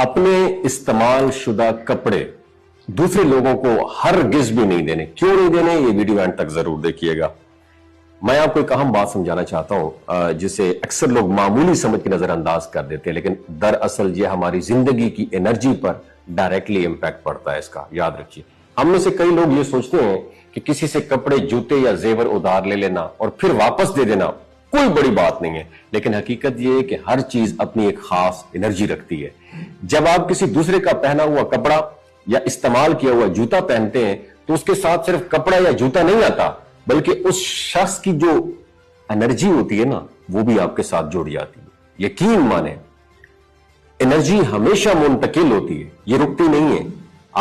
اپنے استعمال شدہ کپڑے دوسرے لوگوں کو ہرگز بھی نہیں دینے. کیوں نہیں دینے؟ یہ ویڈیو اینڈ تک ضرور دیکھیے گا. میں آپ کو ایک اہم بات سمجھانا چاہتا ہوں جسے اکثر لوگ معمولی سمجھ کے نظر انداز کر دیتے ہیں، لیکن دراصل یہ ہماری زندگی کی انرجی پر ڈائریکٹلی امپیکٹ پڑتا ہے. اس کا یاد رکھیے. ہم میں سے کئی لوگ یہ سوچتے ہیں کہ کسی سے کپڑے، جوتے یا زیور ادھار لے لینا اور پھر واپس دے دینا کوئی بڑی بات نہیں ہے، لیکن حقیقت یہ ہے کہ ہر چیز اپنی ایک خاص انرجی رکھتی ہے. جب آپ کسی دوسرے کا پہنا ہوا کپڑا یا استعمال کیا ہوا جوتا پہنتے ہیں تو اس کے ساتھ صرف کپڑا یا جوتا نہیں آتا، بلکہ اس شخص کی جو انرجی ہوتی ہے نا وہ بھی آپ کے ساتھ جڑ جاتی ہے. یقین مانیں، انرجی ہمیشہ منتقل ہوتی ہے، یہ رکتی نہیں ہے.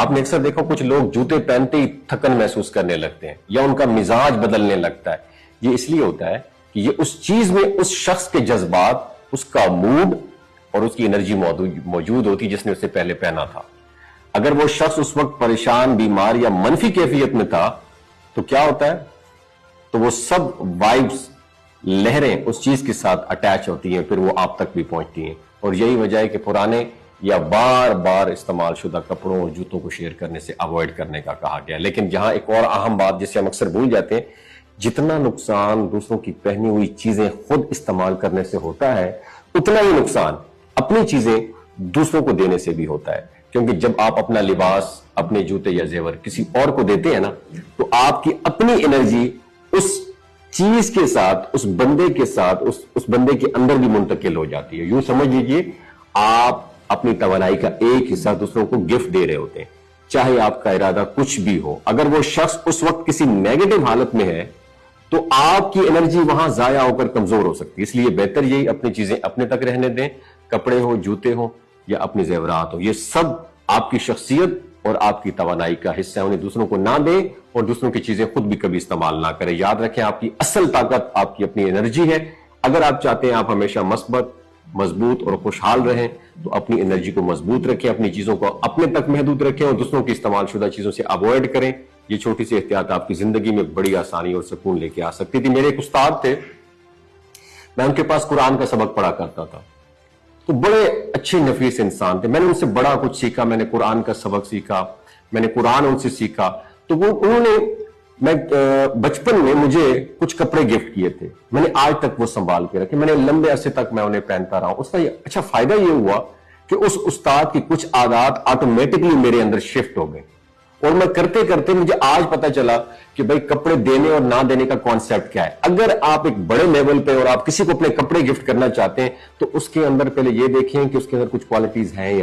آپ نے اکثر دیکھا کچھ لوگ جوتے پہنتے ہی تھکن محسوس کرنے لگتے ہیں یا ان کا مزاج بدلنے لگتا ہے. یہ اس لیے ہوتا ہے کہ یہ اس چیز میں اس شخص کے جذبات، اس کا موڈ اور اس کی انرجی موجود ہوتی جس نے اسے پہلے پہنا تھا. اگر وہ شخص اس وقت پریشان، بیمار یا منفی کیفیت میں تھا تو کیا ہوتا ہے؟ تو وہ سب وائبس، لہریں اس چیز کے ساتھ اٹیچ ہوتی ہیں، پھر وہ آپ تک بھی پہنچتی ہیں. اور یہی وجہ ہے کہ پرانے یا بار بار استعمال شدہ کپڑوں اور جوتوں کو شیئر کرنے سے اوائڈ کرنے کا کہا گیا. لیکن جہاں ایک اور اہم بات جسے ہم اکثر بھول جاتے ہیں، جتنا نقصان دوسروں کی پہنی ہوئی چیزیں خود استعمال کرنے سے ہوتا ہے، اتنا ہی نقصان اپنی چیزیں دوسروں کو دینے سے بھی ہوتا ہے. کیونکہ جب آپ اپنا لباس، اپنے جوتے یا زیور کسی اور کو دیتے ہیں نا، تو آپ کی اپنی انرجی اس چیز کے ساتھ، اس بندے کے ساتھ، اس بندے کے اندر بھی منتقل ہو جاتی ہے. یوں سمجھ لیجئے آپ اپنی توانائی کا ایک حصہ دوسروں کو گفٹ دے رہے ہوتے ہیں، چاہے آپ کا ارادہ کچھ بھی ہو. اگر وہ شخص اس وقت کسی نیگیٹو حالت میں ہے تو آپ کی انرجی وہاں ضائع ہو کر کمزور ہو سکتی ہے. اس لیے بہتر یہی اپنی چیزیں اپنے تک رہنے دیں. کپڑے ہو، جوتے ہو یا اپنے زیورات ہو، یہ سب آپ کی شخصیت اور آپ کی توانائی کا حصہ ہے. انہیں دوسروں کو نہ دیں اور دوسروں کی چیزیں خود بھی کبھی استعمال نہ کریں. یاد رکھیں، آپ کی اصل طاقت آپ کی اپنی انرجی ہے. اگر آپ چاہتے ہیں آپ ہمیشہ مثبت، مضبوط اور خوشحال رہیں تو اپنی انرجی کو مضبوط رکھیں، اپنی چیزوں کو اپنے تک محدود رکھیں اور دوسروں کی استعمال شدہ چیزوں سے اوائڈ کریں. یہ چھوٹی سی احتیاط آپ کی زندگی میں بڑی آسانی اور سکون لے کے آ سکتی تھی. میرے ایک استاد تھے، میں ان کے پاس قرآن کا سبق پڑھا کرتا تھا. تو بڑے اچھے نفیس انسان تھے. میں نے ان سے بڑا کچھ سیکھا. میں نے قرآن کا سبق سیکھا، میں نے قرآن ان سے سیکھا. تو انہوں نے بچپن میں مجھے کچھ کپڑے گفٹ کیے تھے. میں نے آج تک وہ سنبھال کے رکھے. میں نے لمبے عرصے تک میں انہیں پہنتا رہا. اس کا اچھا فائدہ یہ ہوا کہ اس استاد کی کچھ عادات آٹومیٹکلی میرے اندر شفٹ ہو گئے، اور میں کرتے کرتے مجھے آج پتا چلا کہ بھائی کپڑے دینے اور نہ دینے کا کانسیپٹ کیا ہے. اگر آپ ایک بڑے لیول پہ اور آپ کسی کو اپنے کپڑے گفٹ کرنا چاہتے ہیں تو اس کے اندر پہلے یہ دیکھیں کہ اس کے اندر کچھ کوالٹیز ہیں یا